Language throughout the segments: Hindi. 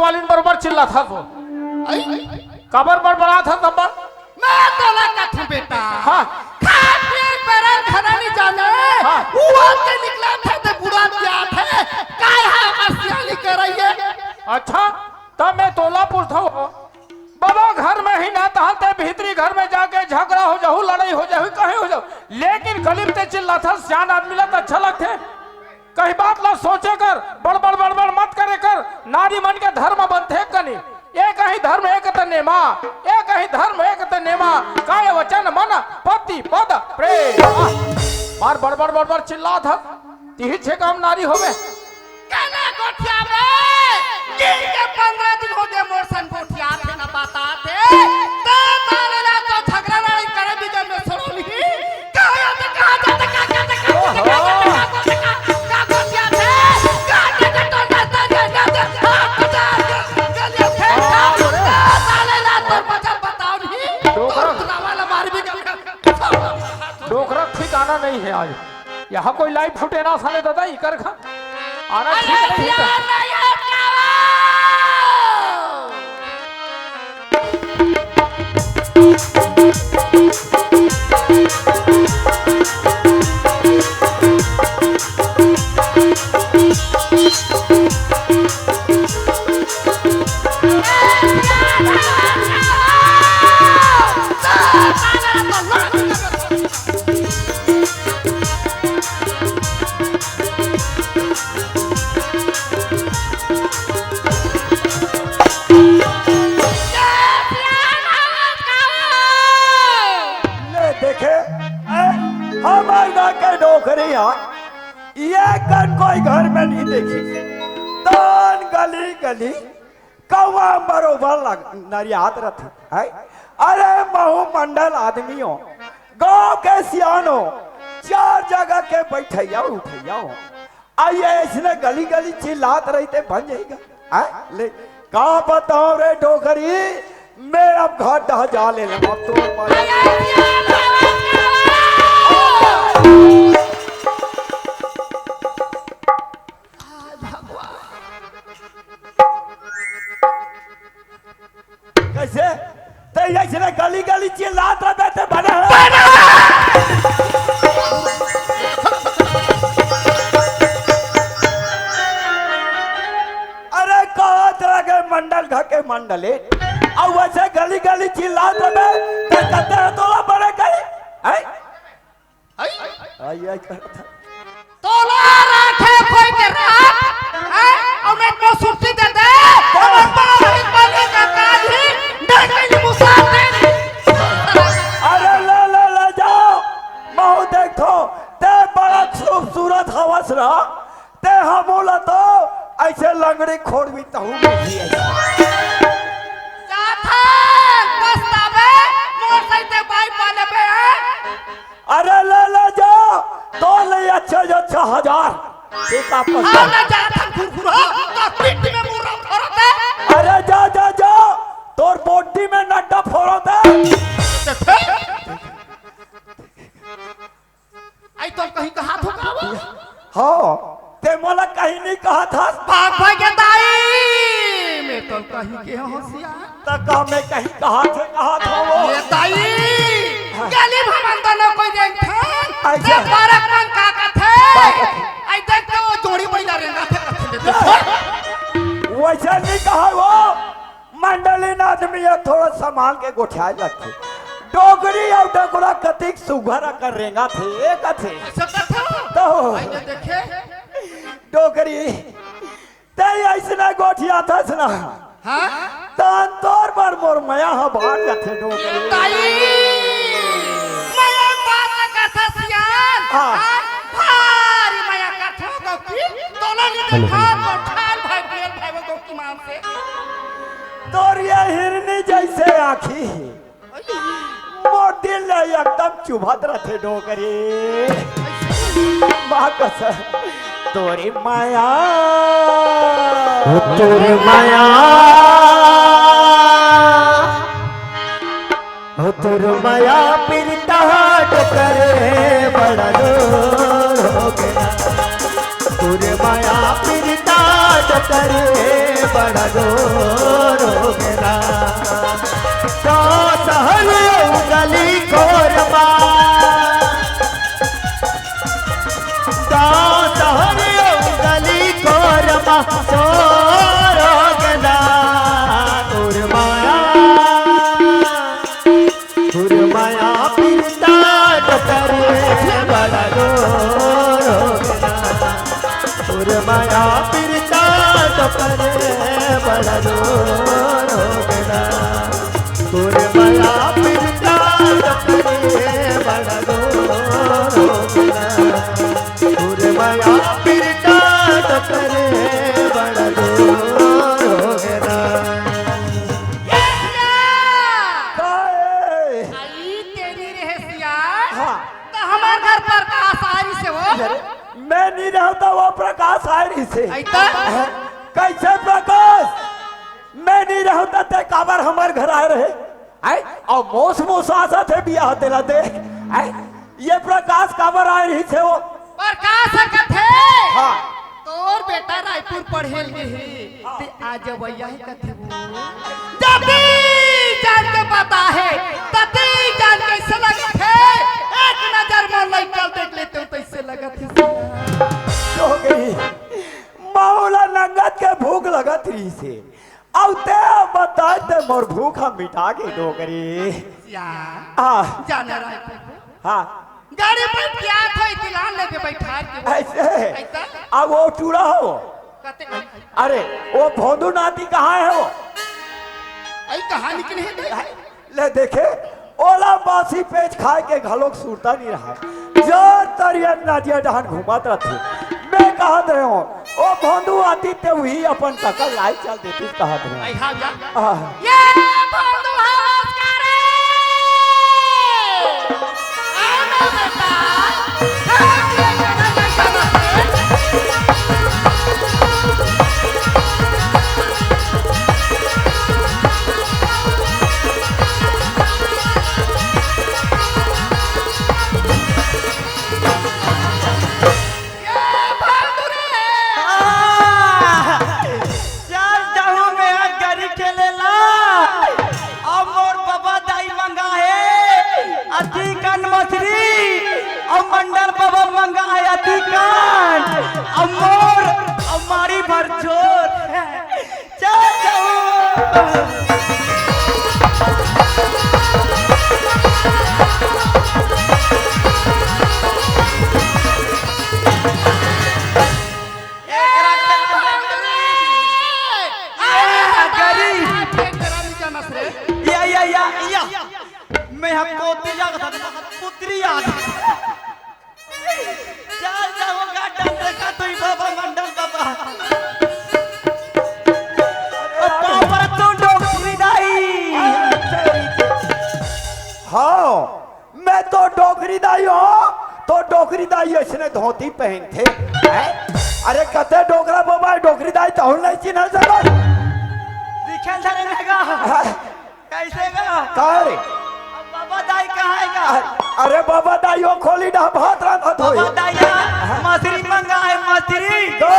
वाली बरोबर चिल्ला था तो कबर बड़ा था तब मैं तो ना कथू बेटा हाँ खा पी पर खाना नहीं जाने हाँ। वो के निकला थे तो बुरा क्या थे काय है मस्तियाली कर रही है। अच्छा तब मैं तोला पूछता हूँ बाबा घर में ही ना टहलते भीतरी घर में जाके झगड़ा हो जाऊ लड़ाई हो जाऊ कहीं हो जाऊ लेकिन गली में चिल्ला था सियान आदमी ला तो अच्छा लगते कहीं बात ला सोचे कर बड़ मत करे कर नारी मन के धर्म बनते कनी एक ही धर्म एक नेमा एक ही धर्म एक नेमा काय वचन मन पति पद प्रेम मार बड़ चिल्ला था तीही छे काम नारी होवे कहना गोठिया में दिन के 15 दिन हो गए मोरसन गोठिया थे ना बताते तो तारे ना तो झगड़ा लड़ाई करे भी जब मैं सुनली कहां तो कहां जाते का गोठिया थे काटे का तो ताले ना तो मजा बताओ नहीं तो वाला मार भी डोकरा ठिकाना नहीं है आज यहाँ कोई लाइव फुटे ना साले दादा ही कर खा आना ठीक नहीं है ये कन कोई घर में नहीं देखी तान गली गली कौवा बरोबर लग नरियात रथ है। अरे महू मंडल आदमियों गांव के सियानो चार जगह के बैठैया उठैया आइए इसने गली गली चिल्लात रहते बन जाएगा है ले कहाँ बताओ रे डोकरी मैं अब घर जा ले अब तो कैसे ते गली गली चिल्लात रहते बने अरे कहा तरह के मंडल घर के मंडले और वैसे गली गली चिल्लात रहे कहते तोला बड़े गली है आई करता तोला रखे कोई के रात है और मैं को सुर्ती दे दे और बड़ा बने का काज ही नहीं मुसाफे अरे ले जाओ महू देखो ते बड़ा खूबसूरत हवस रहा ते हमोला तो ऐसे लंगड़ी खोड़ भी तहु भी जाथा पछतावे मोर सहित बाई पाले पे है। अरे ले जाओ तो ले अच्छा हजार एक आपस हां ना जाथा फुरफुरा तो पिट में मुर्रा फोड़ते अरे जा तोर बोटी में नड्डा फोड़ते आई तो कहीं का हाथ उठावा हाँ ते मोला कहीं नहीं कहा था भाग के दाई मैं तो कहीं के होशियार तका में कहीं कहा था वो ये दाई गली भवन दोनों कोई देखा ये बारक मन का थे आई देखते वो जोड़ी महिला रेंगा थे वैसा नहीं कहा वो मंडलीन आदमी है थोड़ा संभाल के गोठिया लगते डोगरी और डगुरा कतिक सुघर कर रेंगा थे कथे तो देखे डोगरी ते ऐसना गोठिया था ना हां तान तोर पर मोर मया हा बाहर जाते डोगरी ताई मया बात का था सियान हां भारी मया का था गोकी तोला ने देखा तो ठाल भाई बेल भाई वो गोकी मां से तोर ये हिरनी जैसे आँखी मोर दिल एकदम चुभत रहे डोगरी माँ कसम तोरी माया तोरे माया तोर माया पिरता करे बड़ा दूर हो गया तोरे माया पिरता करे बड़ा रोगेला तो सहल गली कोरमा सहल गली कोरमा तो रोगेला माया पिता करे बड़ा रोगेला माया पिता करे बड़ा रोगेला माया पिता करे बड़ा रोगेला माया पिता करे बड़ा रोगेला काहे? आई तेरी रहसिया हाँ। तो हमारे घर पर का सारी से वो मैं नहीं रहता वो प्रकाश आयरी से ऐसा कैसे प्रकाश मैं नहीं रहता ते काबर हमारे घर आए रहे आई और मोस मोस आशा थे बियाह तेरा देख आई ये प्रकाश काबर आए रही थे वो पर का सकत है हाँ तोर बेटा रायपुर पढ़े लिए ते आज भैया ही कथे जदी जान के पता है तती जान कैसे लगत है एक नजर में लइकल देख लेते हो कैसे लगत है हो गई मौला नंगत के भूख लगत रही से अब ते बताए ते मोर भूख हम मिटा के डोगरी यार हाँ जाने रायपुर हाँ गाड़ी पर क्या था दिलान लेके बैठा के ऐसे ऐसा अब वो चूड़ा हो कहते अरे वो भोंदू नाती कहाँ है वो आई कहानी की नहीं दे ले देखे ओला बासी पेच खाए के घलोक सूरता नहीं रहा जो तरिया नादिया डहान घुमात रहती मैं कहत रहे हो ओ भोंदू आती ते वही अपन तकल लाई चल देती कहत रहे आई हां या आह, ये बंधु हाउस करे आना बेटा चल जाऊं मैं गरी खेलेला अब मोर बाबा दाई मंगा है अति कन मछली अब मंडल बाबा मंगा है अति कन अब मोर अब मारी भर जोर चल जाऊं मैं हम कोतरी आ गया पुत्री आ गई चल जाओ गार्डन देखा तो बाबा मंडल बाबा पापा तू डोकरी दाई हाँ मैं तो डोगरी दाई हूँ तो डोगरी दाई इसने धोती पहन थे हैं? अरे कते डोगरा बाबा डोगरी दाई तो नहीं चिन्ह सको दिखे धरेगा कैसे गा कारे बाबा दाई कहाँ है गा अरे बाबा दाई हो खोली डा बहुत रंगत होई बाबा दाई मछली मंगा है मछली तो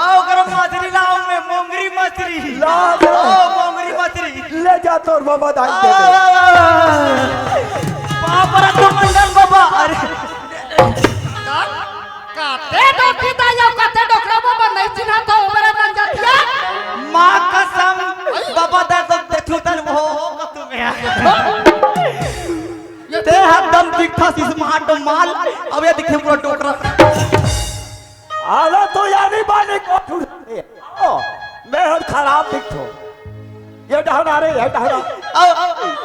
आओ करो मछली लाओ मैं मोंगरी मछली ला दे। आओ मोंगरी मछली ले जा तोर बाबा दाई दे दे पापा तू मंडल बाबा अरे काते डोकी दायो काते डोकरा बाबा नहीं चिन्हा तो मेरा मन जातिया माँ कसम बाबा दाई तो देखो तन हो तुम्हें ते हदम दिखा स्मार्ट माल अब ये दिखे पूरा टोकरा आला तो यानी बानी को छुड़े ओ मैं हर खराब दिखतो ये डहना रे ये डहना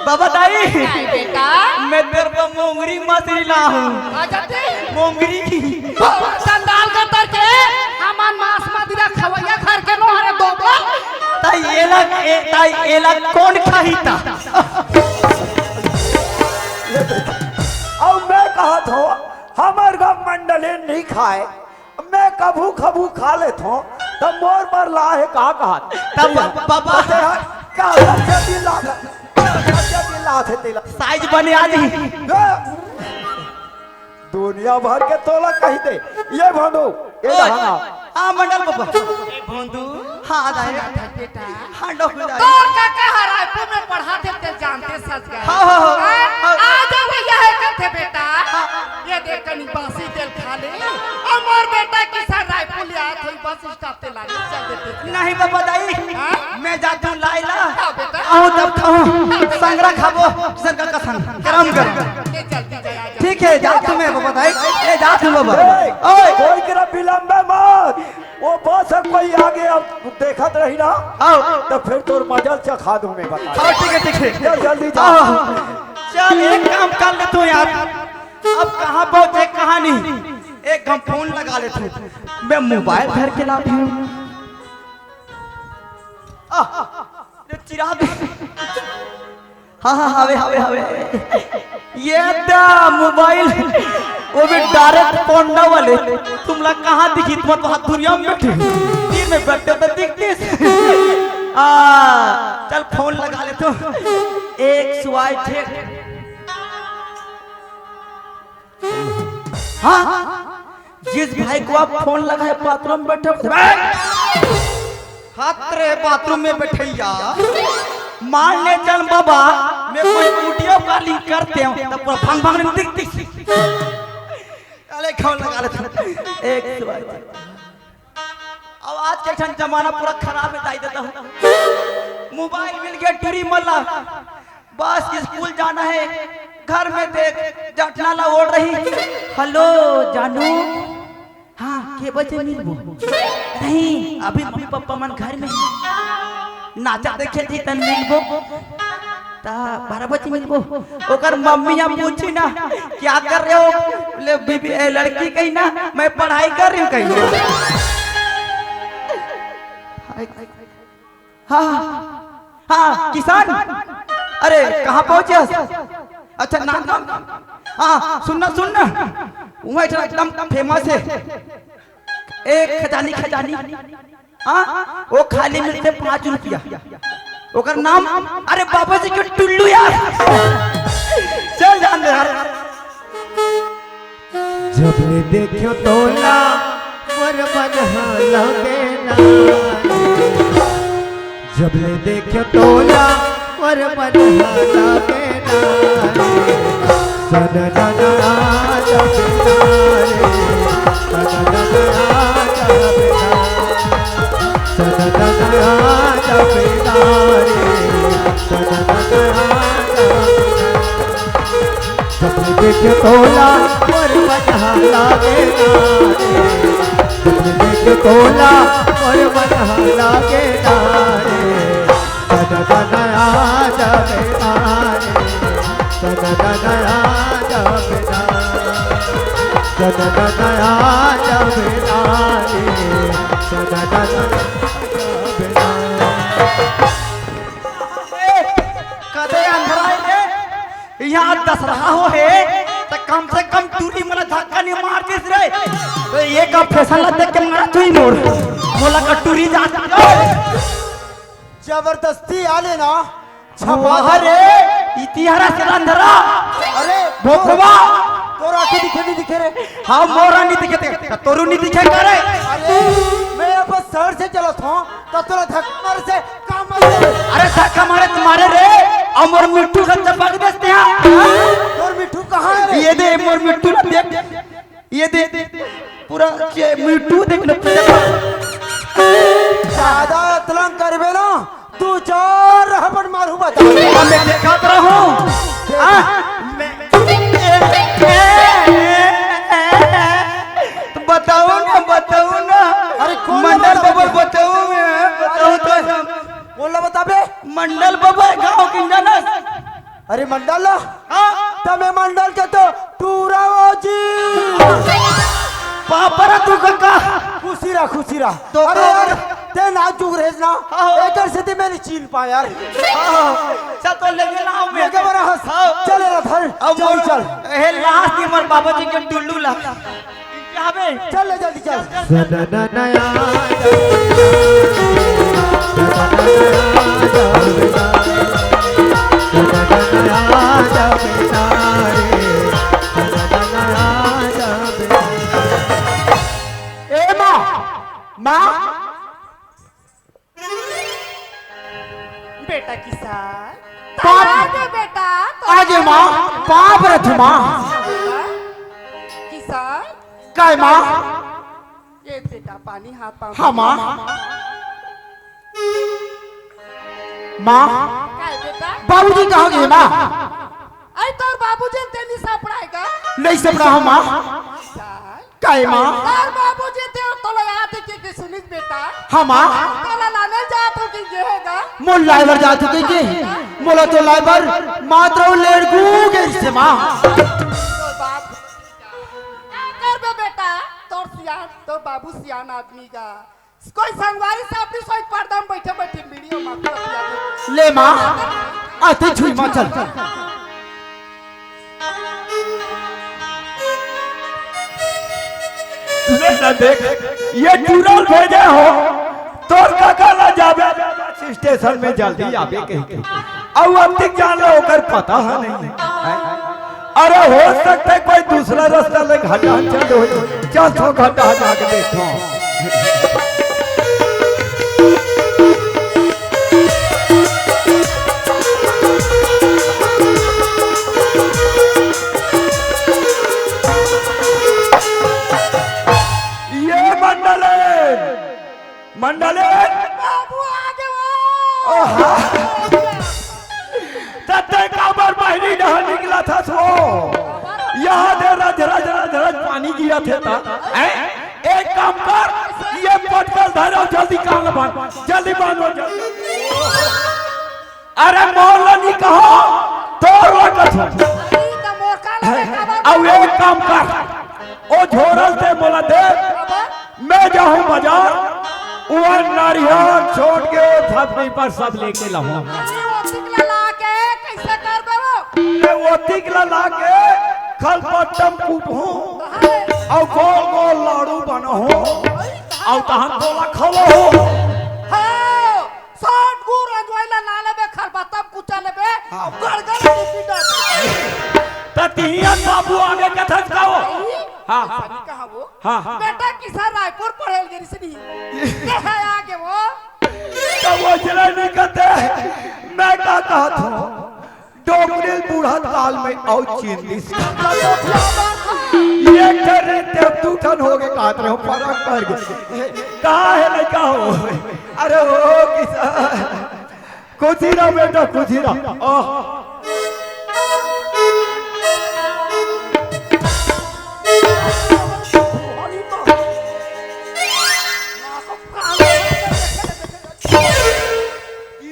बाबा दाई बेटा मैं तेरे को मोंगरी मछली लाऊं आ जाते मोंगरी संदाल का तरके हमान मांस मदिरा खवैया घर के नो हरे दोबा ताई एला कौन खाहीता अब मैं कहा था हमार गाँव मंडले नहीं खाए मैं कभू खबू खा लेता हूँ तब मोर पर ला है कहा तब बाबा क्या दिला थे तेला साइज बने आज ही दुनिया भर के तोला कही दे ये भोंदू ये ढाना हाँ मंडल बाबा ए भोंदू हाँ दाई बेटा हाँ डॉक्टर दाई तो काका रायपुर में पढ़ाते थे जानते सच गए हाँ, हाँ, हाँ। आज भैया है कहते बेटा ये देख कनी बासी तेल खा ले और मोर बेटा किसान रायपुर ले आया थे बस स्टॉप ते लाने चल देते नहीं बाबा दाई मैं जाता हूँ लाइला हाँ बेटा आओ तब खाओ संगरा खाबो संग का संग करम कर ये जल्दी जाया जा ठीक है जा तुम्हें बाबा दाई ले जा तुम बाबा ए, ओए कोई करा विलंब मत वो बस अब कोई आगे अब देखत रही ना आओ तो फिर तोर मजल से खा दूं मैं बता आओ ठीक है चल जल्दी जा आओ चल एक काम कर ले तू यार अब कहाँ पहुंचे कहाँ नहीं एक हम फोन लगा लेते हैं। मैं मोबाइल घर के लाती हूँ ये चिराग हाँ हाँ हवे हवे हवे ये दा मोबाइल वो भी डायरेक्ट पोंडा वाले तुम लोग कहाँ दिखी तुम तो हाथ दुनिया में बैठे तीर में बैठे तो दिखते चल फोन लगा ले तो एक स्वाइप है हाँ जिस भाई को आप फोन लगाए बाथरूम में बैठे हाथ रे बाथरूम में बैठैया मान ले चल बाबा मैं कोई वीडियो कॉलिंग करते हूँ तब पर भंग भंग दिखती अरे फोन लगा ले एक स्वाइप अब आज के जमाना पूरा खराब है दाई देता हूँ मोबाइल मिल गया टिरी मल्ला बस स्कूल जाना है घर में देख जटनाला ओढ़ रही हेलो जानू हाँ के बजे मिलबो नहीं अभी मम्मी पापा मन घर में नाचा देखे थी तन मिलबो ता 12 बजे मिलबो ओकर मम्मी या पूछी ना क्या कर रहे हो ले बीबी लड़की कही ना मैं पढ़ाई कर रही हूँ कहीं हाँ हाँ किसान अरे कहाँ पहुंचे अच्छा नाम नाम हाँ सुनना सुनना वहाँ एकदम फेमस है एक खजानी खजानी हाँ वो खाली मिलते 5 रुपया ओकर नाम अरे बाबा जी के टुल्लू यार चल जान दे यार जब ले देखो तोला पर मन लगे ना जब ले देखो तोला पर मन लगे ना सनना जब तारे सनना जब सपने देखे तोला और बजहा लागे नारे सपने देखे तोला और बजहा लागे नारे सदा नया जब तारे सदा नया जब सदा नया जब तारे सदा कदे अंधरा है यहाँ दशहरा हो है तो कम से कम टूटी मला धक्का नहीं मार दिस रे तो ये का फैसला देख के मारा तू ही मोर मोला का टूरी जा जबरदस्ती आले ना अरे इतिहास से अंधरा अरे भोखवा तोरा आंखें दिखे नहीं दिखे रे हाँ मोरा नहीं दिखे तोरू नहीं दिखे करे अरे मैं अब शहर से चला था तो तोरा धक्का से काम अरे धक्का मारे तुम्हारे रे अमर मिट्टू का चपक देते हैं और मिठू कहाँ है रे ये दे मोर मिट्टू ना देख ये दे पूरा मिट्टू देख लो ज्यादा तलंग करबे ना तू चार रहबड़ मारू बता मैं दिखात रहूं बताओ ना अरे कौन मंडल बताओ? बाबा बताओ बताओ तो बोला बता बे मंडल बाबा गांव की जानस अरे मंडल हाँ तमे मंडल के तो टूरा जी पापरा तू का खुशी रहा तो अरे यार ते ना चुग रेज ना हाँ। एकर से ते मैंने चीन पा यार चल तो लेके ना मैं लेके बड़ा हंस चले ना धर चल चल हे लास्ट हमर बाबा जी के टुल्लू ला क्या बे चल ले जल्दी चल बेटा किसान पाप बेटा आगे माँ पाप रथ माँ किसान काय माँ ये बेटा पानी हाथ पाँव हाँ माँ माँ काय बेटा बाबूजी कहाँ गए माँ आई तोर बाबूजी तेनी सापड़ाएगा नहीं सब रहा माँ काय माँ तोर बाबूजी ते तो लगा थे कि सुनिस बेटा हाँ माँ काला लाने जा तो कि गेगा मोल लाइवर जा चुके के मोला तो लाइवर मात्र लेड़गू के से माँ तो बाप कर बे बेटा तोर बाबू सियान आदमी का कोई संगवारी से अपनी सोच पर्दा में बैठे बैठे वीडियो मार ले माँ आते छुई माँ चल ले ना देख ये टूरल भेजे हो तोर काका ला जाबे स्टेशन में जल्दी आवे कह के अब अब तक जान लो ओकर पता है नहीं अरे हो सकता है कोई दूसरा रास्ता ले घाटा चल तो घाटा जाके देखो मंडले बाबू आगे वो तत्ते काबर बाहरी नहीं निकला था सो यहाँ दे रज पानी गिरा था एक काम कर ये पटकल धरो जल्दी काम बांध जल्दी बांधो अरे मोहल्ला नहीं कहो तोड़ लगत अब एक काम कर ओ झोरल से बोला दे मैं जाऊं बाजार वो नारियल छोड़ के थपड़ी पर सब लेके लाऊं कैसे कर दो वो तिकला ला के खल पट्टम कूटूं और गोल गोल लाड़ू बनाऊं और तहन गोला खलो हां साठ गुर रजवाइला नाले में खरबतम कुचा लेबे गड़गड़ पीटा ततिया बाबू आगे कथा खाओ हां कहा वो हाँ। बेटा किसान रायपुर पढ़ेल गेरी सनी के है आगे वो तो वो चले नहीं कहते मैं क्या कहा था डोगरेल बूढ़ा ताल में और चिंदी ये करे तब तू ठन हो गए कहते रहो फर्क पड़ गया कहाँ है लड़का हो अरे ओ किसान कुछ ही ना बेटा कुछ ही ना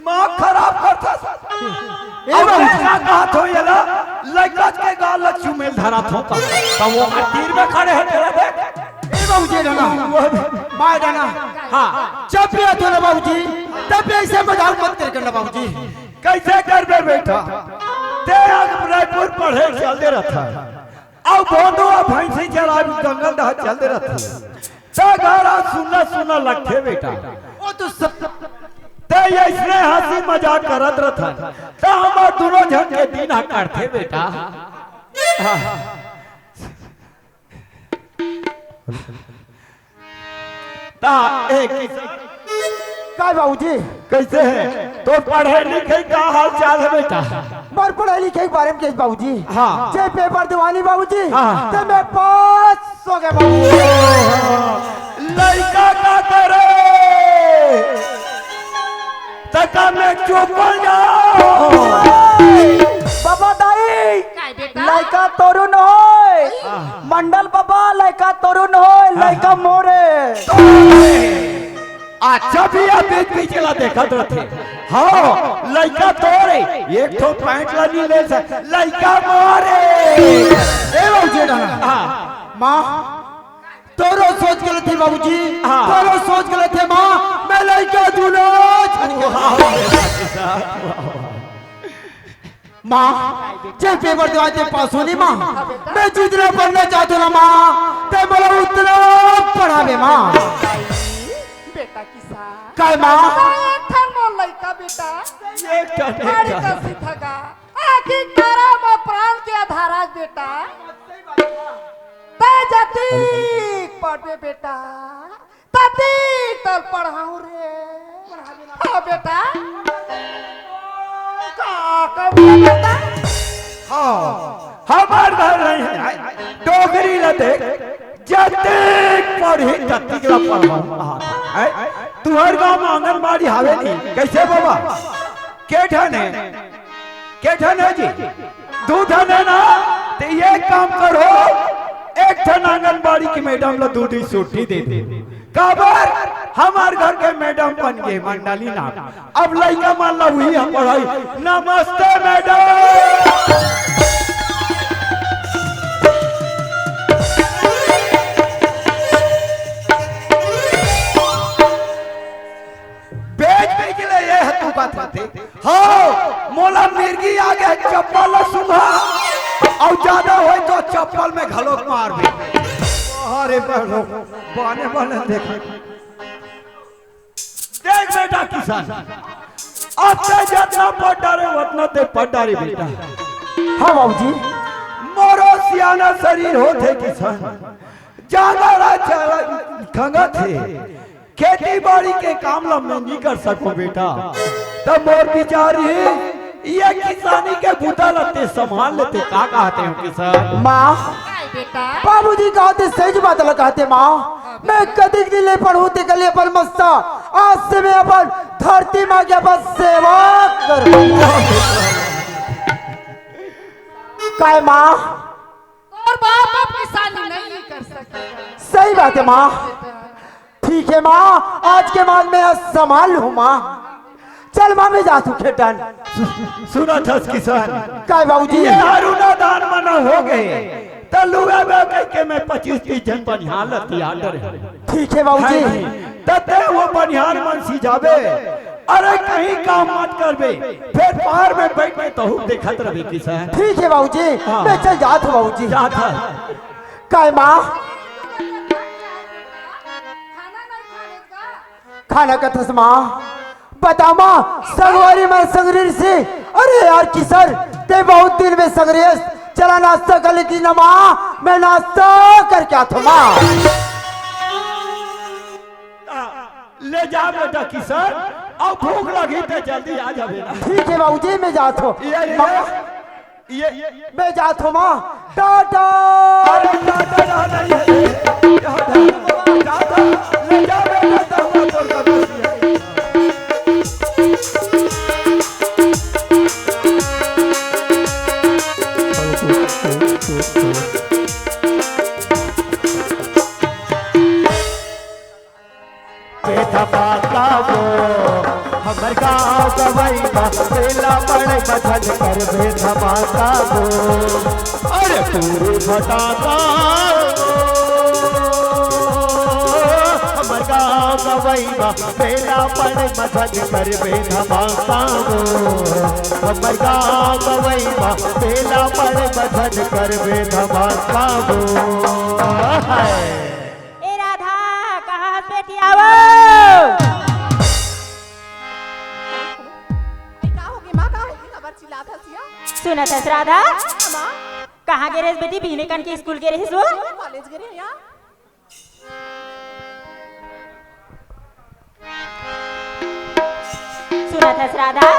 दिमाग खराब करता अब क्या कहा तो ये ना लड़का के गाल चुमेल धरा था तो वो तीर में खड़े हैं तेरा देख ए बाबूजी डाना मार डाना हाँ जब भी आते ना बाबूजी तब भी ऐसे मजाक मत कर करना बाबूजी कैसे कर बे बेटा ते आग रायपुर पढ़े चलते रहता अब बोंदो भैंसी चला जंगल दहा चलते रहता सगारा सुनना सुनना लगते बेटा वो तो सब ते इसने हंसी मजाक करत रहता तो हम दोनों जन के दिन करते बेटा ता एक काय बाबूजी कैसे है तो पढ़े लिखे का हाल चाल है बेटा मर पढ़ाई लिखाई के बारे में कैसे बाबूजी हाँ। जे पेपर दीवानी बाबूजी हाँ। ते मैं पास हो गया बाबूजी लड़का का करे तका में चुप जाओ बाबा दाई काय बेटा लड़का तोरुन होय मंडल बाबा लड़का तोरुन होय लड़का मोरे अच्छा भी आप बीच बीच देखा तो थे हाँ लड़का तोरे एक तो पैंट लगी ले से लड़का मारे ए बाबूजी डाना माँ तोरो सोच गए थे बाबूजी हाँ। तोरो सोच गए थे माँ मैं लड़का दूल्हा माँ जे पेपर दिवाते पास होनी माँ मैं जितना पढ़ना चाहता ना माँ ते बोला उतना पढ़ावे माँ बेटा किसान काय माँ ठन मोल लइका बेटा एक टन बड़ी कसी थगा आखी तारा में प्राण के आधाराज बेटा ते जती पढ़बे बेटा तती तल पढ़ाऊं रे हाँ बेटा हमार घर नहीं है डोगरी ल देख जते पढ़ी जति के पढ़ा है तुहर गांव में आंगनबाड़ी हावे नहीं कैसे बाबा के ठन है जी दू ठन है ना तो ये काम करो एक ठन आंगनबाड़ी की मैडम ला दूध सूटी दे दे काबर हमार घर के मैडम बन गए मंडली नाम अब लड़का मान ला वही हम पढ़ाई नमस्ते मैडम हाँ मोला मिर्गी आ गए चप्पल सुबह और ज्यादा हो तो चप्पल में घलोक मार दे अरे बने बने देख बेटा किसान अब जितना पटारे उतना ते पटारे बेटा हाँ बाबूजी मोरो सियाना शरीर होते किसान ज्यादा खंगा थे खेती बाड़ी के काम ला मैं नहीं कर सकूं बेटा तब मोर बिचारी ये किसानी के बूता लगते संभाल लेते का कहते हो किसान माँ बेटा बाबूजी कहते सही बात कहते माँ मैं कदी दिले पढ़ू ते गले पर मस्ता आज से मैं अपन धरती माँ के बस सेवा करूंगा काय माँ और बाप अब किसानी नहीं कर सकेगा सही बात है माँ ठीक है माँ आज के बाद मैं संभाल लूँ माँ चल माँ मैं जा तू खेतन सुना था किसान काय बाबूजी ये अरुणा दान मना हो गए तलुआ कह के मैं 25-30 जन बनिहार लती आडर ठीक है बाबूजी तते वो बनिहार मन सी जावे अरे कहीं काम मत करबे फिर पार में बैठ के तो देखत रहे किसान ठीक है बाबूजी मैं चल जात हूँ बाबूजी जा था काय माँ खाना का थस माँ बता माँ संगवारी में संगरीर से अरे यार किसर ते बहुत दिन में संगरीस चला नाश्ता कर लेती ना माँ मैं नाश्ता करके आता माँ ले जा बेटा किसान अब भूख लगी तो जल्दी आ जा बेटा ठीक है बाबूजी मैं जाता हूँ ये मैं जाता हूँ माँ टाटा अरे टाटा नहीं है टाटा ले जा बेटा तो तोर का हमर गाँव गवई बेला बड़े बचन कर बे धमाका हो अरे पूरी फटाका हमर गाँव गवई बेला बड़े बचन कर बे धमाका हो हमर गाँव गवई बेला बड़े बचन कर बे धमाका हो ए राधा कहाँ बेटी आवो सुना था राधा कहाँ गे रेस बेटी बीने कन के स्कूल गे रही सो कॉलेज गए या सुना था राधा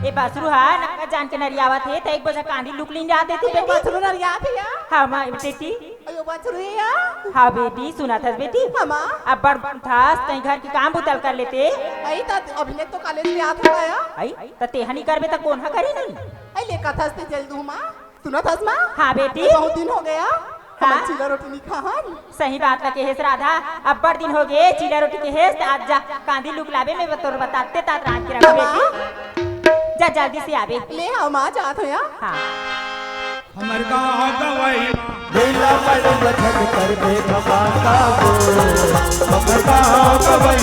ए बासुरु हा नका जान के नरियावा थे त एक बजा कांदी लुक लिन जाते थी बेटी बाथरूम ना याद है या हां मां बेटी अयो बाथरूम या हां बेटी सुना था बेटी मामा अब बड़ था कहीं घर की काम बुतल कर लेते आई त अभिले तो कॉलेज में याद है या आई त तेहनी करबे त कोन हा करी नहीं आई ले कथा से जल्द हुमा सुना था मां हां बेटी बहुत दिन हो गया हाँ? चीला रोटी नहीं खाहन सही बात लगे हेस राधा अब बड़ दिन हो गए चीला रोटी के हेस आज जा कांदी लुक लावे मैं बतौर बताते तात रात की रख बेटी जा जल्दी से आवे ले आओ मां जात हो या हाँ हमर गाँव गवई बेला बड़े बचन कर बे धमाका हो हमर गाँव गवई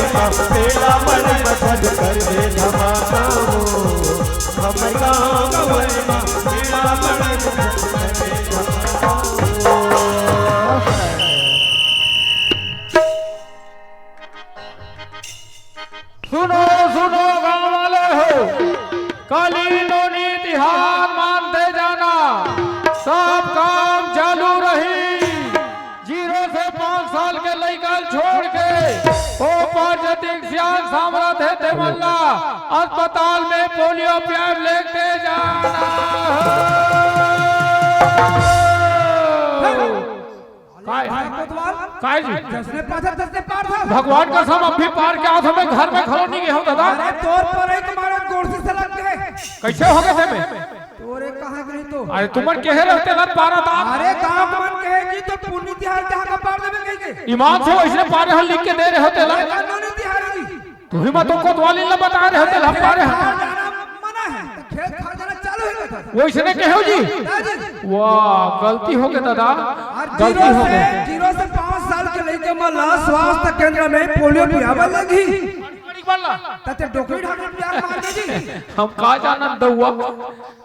बेला बड़े बचन कर बे धमाका हो हमर गाँव गवई बेला बड़े बचन कर बे धमाका हो सुनो सुनो गाँव वाले हो काली नोनी तिहार मानते जाना सब काम चालू रही 0 से 5 साल के लड़का छोड़ के ओ 5 होम्योपैथिक सियान सामर्थ्य है तेमल्ला अस्पताल में पोलियो प्यार लेके जाना काय जी भगवान का सम अब भी पार के हाथ में घर में खड़ो नहीं गए हो दादा कैसे हो गए थे मैं तोरे कहाँ गई तो अरे तुमन कहे रहते ना पारा था अरे कहाँ मन कहेगी तो पुण्य तिहार जहाँ का पार देवे कहीं के ईमान से वैसे पारे हम लिख के दे रहे होते ला कानूनी तिहार दी तू ही मत को वाली न बता रहे होते हम पारे खार जाना मना है तो खेत खार जाना चालू है था वैसे ने कहो जी वाह गलती हो गई दादा गलती हो गई 0 से 5 साल के लड़के मल्ला स्वास्थ्य केंद्र में पोलियो पियावा लगी तते डोकरी ढाके प्यार मार दे जी हम का जाना दउआ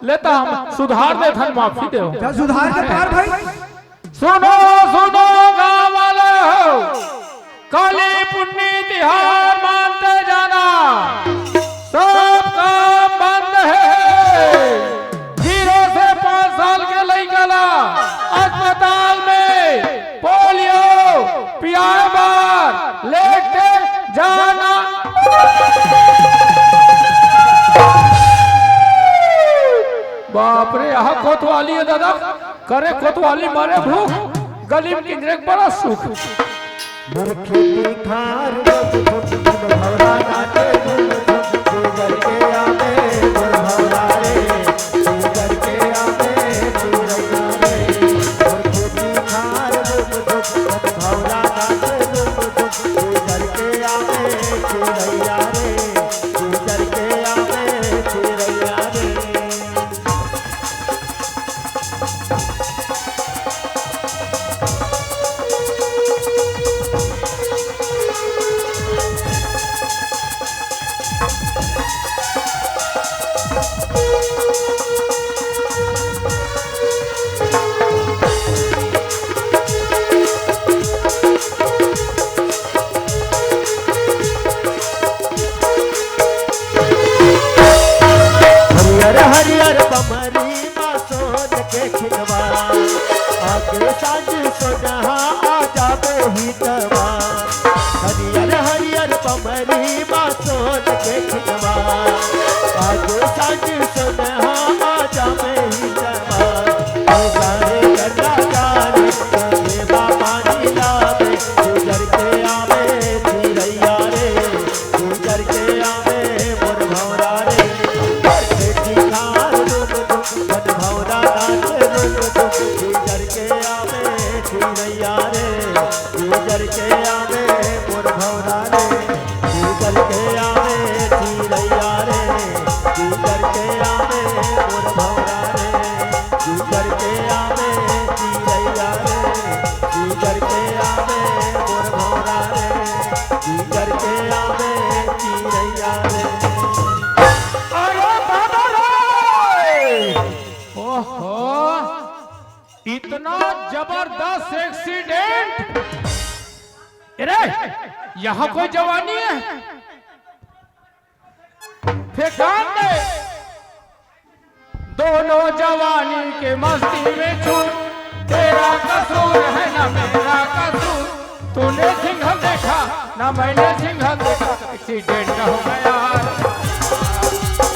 लेता हम सुधार दे थन माफी दे जा सुधार के पार भाई सुनो सुनो गाँव वाले हो काली पुण्य तिहार मानते जाना सब काम बंद है 0 से 5 साल के लड़का अस्पताल में पोलियो पियाए बार लेके जाना बाप रे यहाँ कोतवाली है दादा करे कोतवाली मारे भूख गली में किंजरे बड़ा सुख खेती खार भवरा नाटे घर के आमे भवरा रे घर के आमे चिरैया रे खेती खार भवरा नाटे घर के आमे चिरैया रे घर के आमे चिरैया रे हरियर हरियर बमरी सोन के खिलवा आगे सांझ सोनहा आ जाबे ही तवा हरियर हरियर बमरी सोन के खिलवा आगे सांझ सोनहा आ जाबे ही तवा गारे गला गारे के बाबा नीला में गुजर के आवे चिरैया रे गुजर के आवे मोर भौरा रे गुजर के आवे चिरैया रे गुजर के आवे मोर भौरा रे गुजर के आवे चिरैया रे गुजर के आवे मोर भौरा रे गुजर के आवे चिरैया रे गुजर के आवे मोर भौरा रे गुजर के आवे चिरैया रे अरे बाबा रे ओहो इतना जबरदस्त एक्सीडेंट अरे यहाँ कोई जवानी है फेंकान दे दोनों जवानी के मस्ती में छूट तेरा कसूर है ना मेरा कसूर तूने सिंघल देखा ना मैंने सिंघल देखा एक्सीडेंट हो गया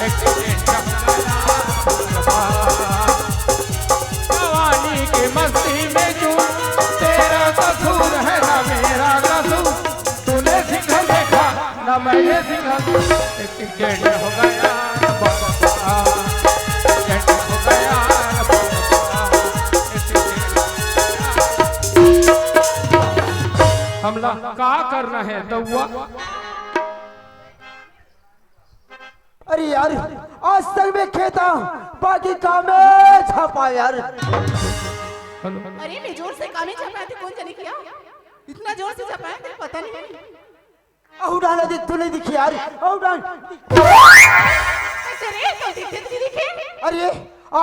एक्सीडेंट हो गया जवानी के मस्ती में छूट तेरा कसूर है ना मेरा कसूर तूने सिंघल देखा ना मैंने सिंघल एक्सीडेंट हो गया हमला का करना है दउआ अरे यार आज तक मैं खेता बाकी काम में छपा यार। अरे मैं जोर से कामे छपाए थे कौन जाने किया इतना जोर से छपाए थे पता नहीं औडाना दी तू नहीं दिखी यार औडान ऐसे रे तो दिखे अरे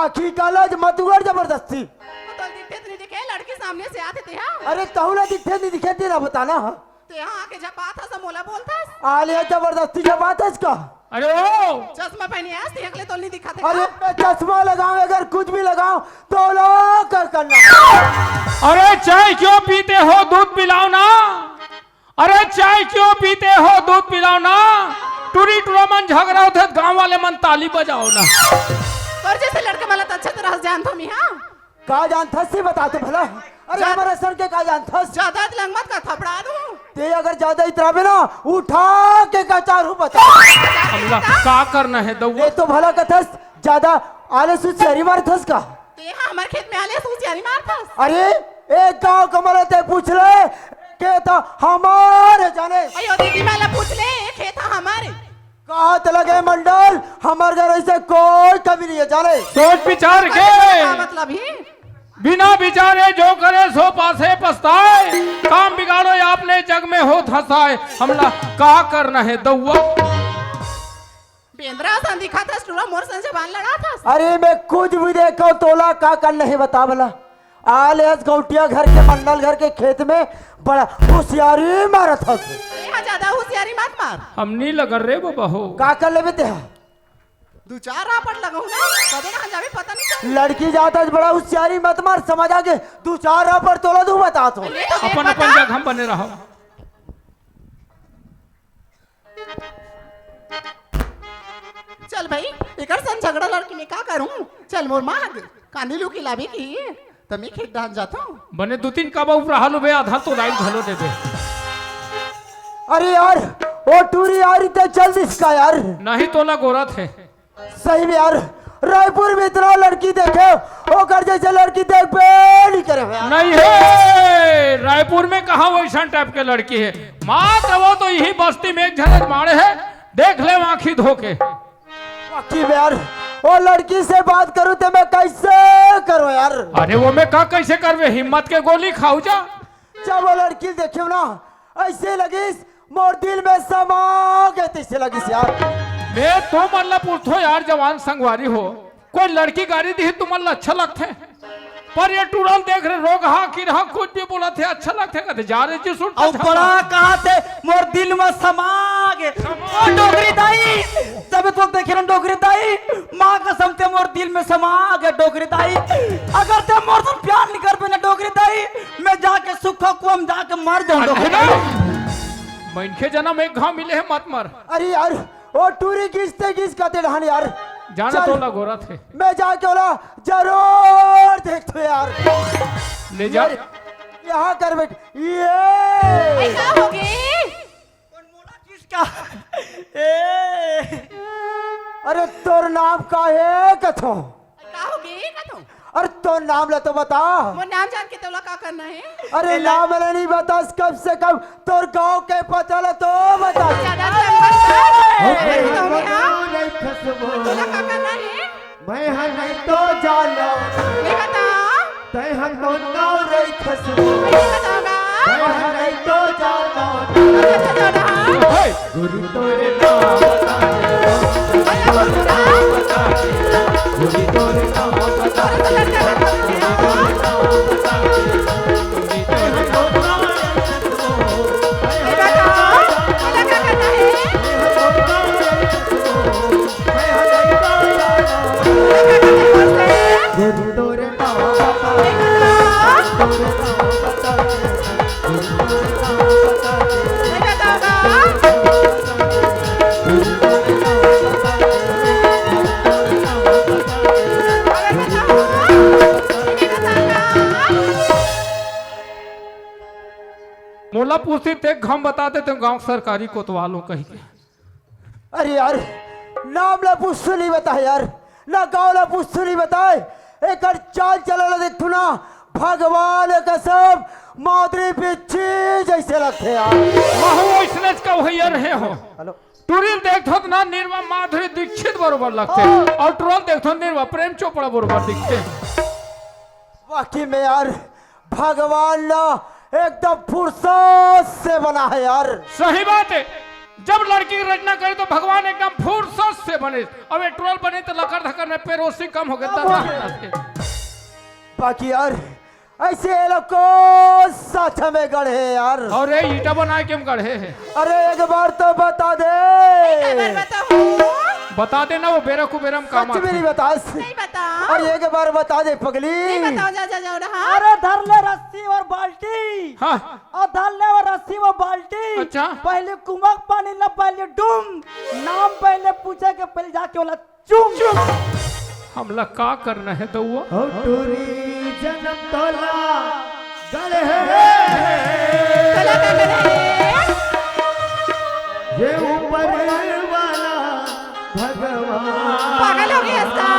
आखी कालाज मधुगर जबरदस्ती तो दिखे दिखे लड़के सामने से आते थे हां अरे तहुला दिखे नहीं दिखे तेरा बताना तो यहाँ आके झपा था समोला बोलता आले जबरदस्ती जबात है इसका। अरे ओ चश्मा पहनी है ऐसे अगले तो नहीं दिखाते अरे मैं चश्मा लगाऊं अगर कुछ भी लगाऊं तो लोग कर करना। अरे चाय क्यों पीते हो दूध पिलाओ ना अरे चाय क्यों पीते हो, दूध पिलाओ ना। टूरी टूरा मन झगड़ा होते गांव वाले मन ताली बजाओ ना। और जैसे लड़के वाला तो अच्छे तरह से जानता हूँ हाँ। का जानथस से बता तो भला। अरे हमारे सर के का जानथस। ज्यादा लंग मत का थपड़ा दूं। ते अगर ज्यादा इतराबे ना उठा के का चारू बता। हमला का करना है दउआ। ये तो भला कथस ज्यादा आले सुच शहरी मारथस का। ते हाँ हमारे खेत में आले सूचियारी मारता। अरे एक गांव कमल ते पूछ ले के तो हमारे जाने। अयो दीदी मैंने पूछ ले खेत हमारे। कहा तो लगे मंडल हमारे घर ऐसे कोई कभी नहीं है जाने। सोच विचार के मतलब ही बिना विचारे जो करे सो पासे पछताए। काम बिगाड़ो या अपने जग में हो धसाए। हमला का करना है दउआ। बेंद्रा सन दिखा था स्टूला मोर सन जबान लड़ा था। अरे मैं कुछ भी देखा तोला का करना है बता भला। आले गौटिया घर के मंडल घर के खेत में बड़ा होशियारी मारा था। यहाँ ज्यादा होशियारी मत मार। हम नहीं लगन रे बाबा हो। का कर ले बेटे दो चार रापट लगाऊं ना कदे कहाँ जावे पता नहीं चल। लड़की जाता है बड़ा होशियारी मत मार समझ आगे दो चार पर तोला दू बता तो अपन अपन जगह हम बने रहो। चल भाई एकर सन झगड़ा लड़की में का करूं। चल मोर माग कांदी लू की लाभी की तमी खेत डाल जाता हूं। बने दो तीन काबा ऊपर हालो बे आधा तो राइट घलो दे दे। अरे यार वो टूरी आ रही थे जल्दी इसका यार। नहीं तोला गोरा थे। सही में यार रायपुर में इतना लड़की देखे वो कर जैसे लड़की देख पे नहीं करे यार। नहीं है रायपुर में कहा वैसा टाइप के लड़की है। मात्र वो तो यही बस्ती में एक झलक मारे है। देख ले आंखी धोके। बाकी में यार वो लड़की से बात करूं तो मैं कैसे करूं यार। अरे वो मैं का कैसे करवे हिम्मत के गोली खाऊ जा। जब वो लड़की देखे ना ऐसे लगी मोर दिल में समा गए तैसे लगी यार। मैं तो मल्ला पूछो यार जवान संगवारी हो कोई लड़की गाड़ी दी तुम अच्छा लगते पर ये तुरंत देख रहे रोग हा कि रहा कुछ भी बोला थे अच्छा लगते कहते जा रहे जी सुन और बड़ा कहा थे मोर दिल में समा गे ओ डोगरी दाई तब तो देखे ना डोगरी दाई माँ कसम ते मोर दिल में समा गे डोगरी दाई। अगर ते मोर से प्यार नहीं कर पे ना डोगरी दाई मैं जाके सुखा कुम जाके मर जाऊं डोगरी दाई। मैंने जन्म एक घाव मिले है मत मर। अरे यार वो टूरी घिसते घिस का दिलहन यार जाना तो लगोरा थे। मैं जाके बोला जरूर देखते यार। ले जा यहाँ कर बेट ये ऐसा हो गई। कौन मोला किसका ए अरे तोर नाम का है कथो। का हो गई का तू। अरे तो नाम ले तो बता। मोर नाम जान के तोला का करना है। अरे नाम मैंने नहीं बता कम से कम तोर गांव के पता ले तो बता। ज्यादा लंबा तोला का करना है। मैं नहीं तो जानो नहीं बता तै हम दोनों रे खसबो नहीं बताओगा। मैं नहीं तो जानो अच्छा जाना हे, गुरु तोरे नाम बता गुरु तोरे नाम बता गुरु तोरे नाम बता तोरे नाम बता गुरु तोरे नाम बता मोला पूछती थे हम बताते तो गांव सरकारी कोतवालों कही के। अरे यार नाम ला पूछ नहीं बता यार ना गाँव ला पूछ नहीं बताए एक चाल चला देखू ना भगवान कसम मादरी पिच्छी जैसे लगते यार। महू इसने का भैया रहे हो हेलो टूरिल देखो तो ना निर्वा माधुरी दीक्षित बरोबर लगते और तुरंत देखो निर्वा प्रेम चोपड़ा बरोबर दिखते। वाकई में यार भगवान ना एकदम फुर्सत से बना है यार। सही बात है जब लड़की की रचना करे तो भगवान एकदम फुर्सत से बने। अब ट्रोल बने तो लकड़ धक्कर में पेरोसी कम हो गया। बाकी यार ऐसे ये लोग को साथ में गढ़े यार। और ये ईटा बनाए के हम गढ़े हैं। अरे एक बार तो बता दे खबर बताओ। बता देना वो बेरा कुबेरम काम सच मेरी बता नहीं बता और एक बार बता दे पगली नहीं बताओ जा जा जाओ रहा अरे धर ले रस्सी और बाल्टी हाँ और धर ले और रस्सी और बाल्टी अच्छा। पहले कुमक पानी न पहले डूम नाम पहले पूछे के पहले जाके बोला चुम हमला का करना है तो वो ओ टूरी जन्म तोला गले चला क्या करे ये ऊपर वाला भगवान पागल हो गया इसका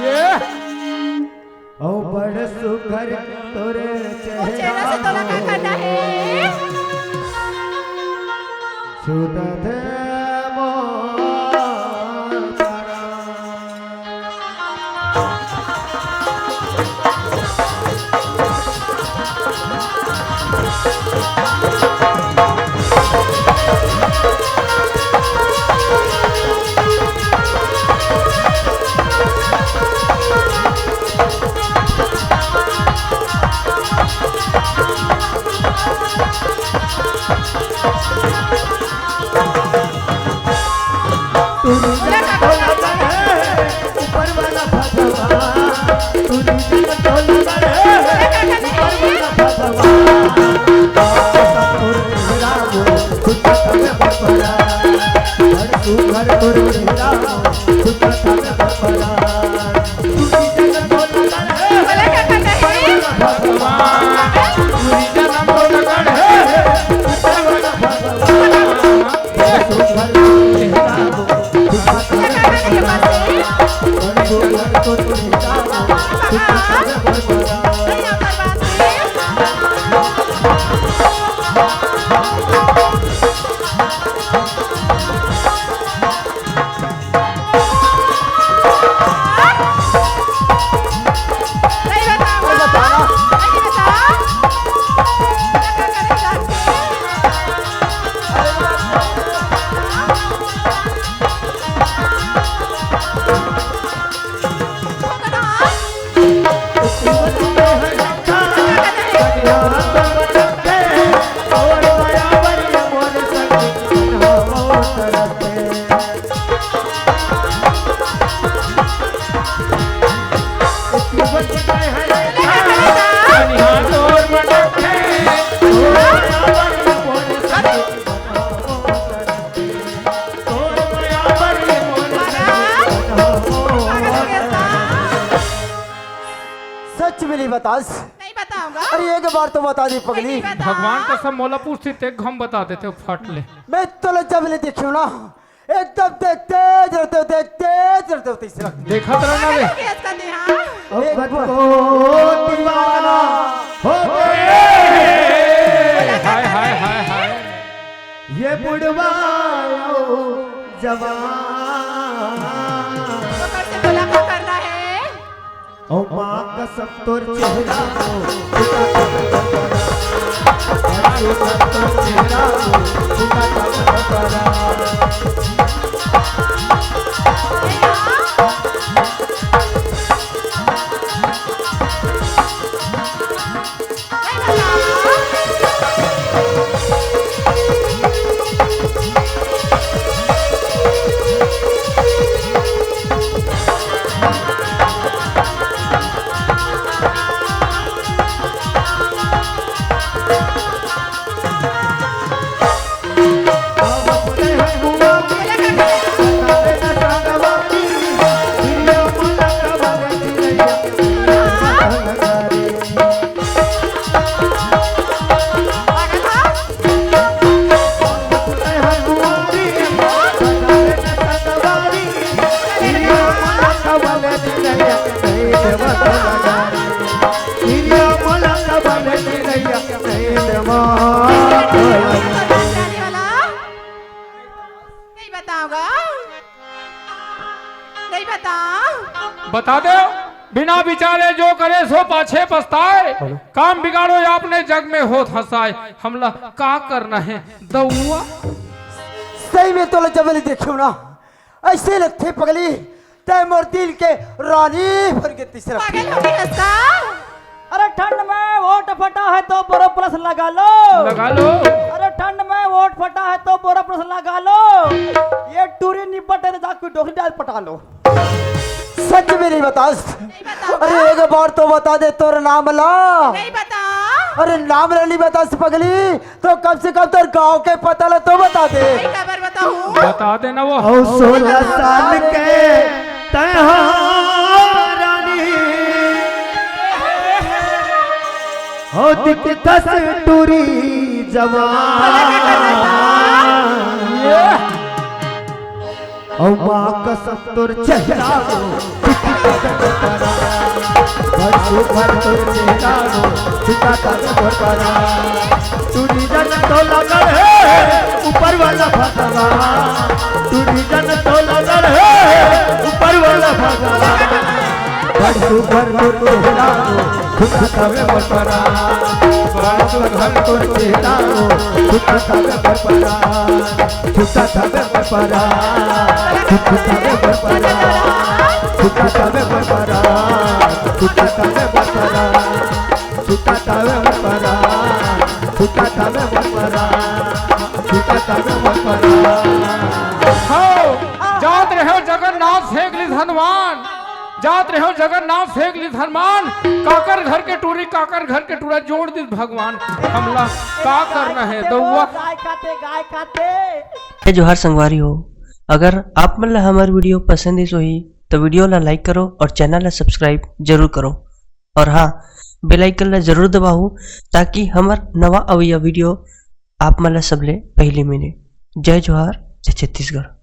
ये ओ बड़ सुघर तोरे वो चेहरा से तोला क्या करना है छूटा दे ऊपर वाला भगवान तू जन्म तोला गले ऊपर वाला भगवान खुद तमे बरपरा सुघर तोरे राम खुद तमे बरपरा तू जन्म तोला गले बोला क्या करना है भगवान पूरी जन्म को लगन है ऊपर वाला भगवान सुघर तोरे राम खुद तमे क्या करना है बात से सुघर तोरे राम खुद तमे बरपरा नहीं आता बात से नहीं बताऊंगा नहीं बताओ क्या करेगा हाथ और मटक है सच मेरी बता नहीं बताऊंगा अरे एक बार तो बता दे पगली नहीं बता भगवान कसम मौला पूछती थे हम बता देते फट ले मैं तो जब ले देखियो ना एकदम देखते रहते इस वक्त देखा तो रहना पागल रे हो गया इसका ध्यान दीवाना हो हाय हाय हाय हाय ये बुढ़वा जवान पकड़ से बोला क्या करना है ओ माँ का सब तोर चेहरा हो चेहरा जाने वाला नहीं बताऊंगा नहीं बताओ बता दो बिना विचारे जो करे सो पाछे पछताए काम बिगाड़ो या अपने जग में होत हंसाए हमला का करना है दउआ सही में तो जब ले देखियो ना ऐसे लगते पगली तय मोर दिल के रानी भर के तीसरा पागल हो गया इसका अरे ठंड में वोट फटा है तो बरो प्लस लगा लो लगा लो अरे ठंड में वोट फटा है तो बोरा प्रश्न लगा लो, ये टूरी निपटे तो जाके डोरी डाल पटा लो। सच में नहीं बता। अरे एक बार तो बता दे तोर नाम ला। नहीं बता। अरे नाम नहीं बता पगली, तो कम से कम तोर गांव के पता ला तो बता दे। खबर बताऊं। बता देना वो। 16 साल के तहारानी हो दिखतस टूरी जवान औ माँ कसम तोर चेहरा हो बरसों भर तोर चेहरा हो छुटा तक बरकरा टूरी जन तो लगल है ऊपर वाला भगवान, टूरी जन तो लगल है ऊपर वाला भगवान। बरसों भर तोर चेहरा हो छुटा तक बरकरा, बरसों भर तोर चेहरा हो छुटा तक बरकरा, छुटा तक बरकरा, छुटा तक बरकरा, छुटा तक बरकरा, छुटा तक बरकरा, छुटा तक बरकरा, छुटा तक बरकरा, छुटा तक बरकरा। हो जात रहो जगन्नाथ फेंकली धनवान, जात रहो जगन्नाथ फेंकली धनवान, काकर घर के टूरी काकर घर के टूरा जोड़ दी भगवान। हमला का करना है दौआ। गाय खाते। जोहार संगवारी हो, अगर आप मन ला हमार वीडियो पसंद है सोही तो वीडियो ला लाइक करो और चैनल ला सब्सक्राइब जरूर करो, और हाँ बेल आइकन ला जरूर दबाओ ताकि हमार नवा अवैया वीडियो आप मन ला सबले पहले मिले। जय जोहार, जय छत्तीसगढ़।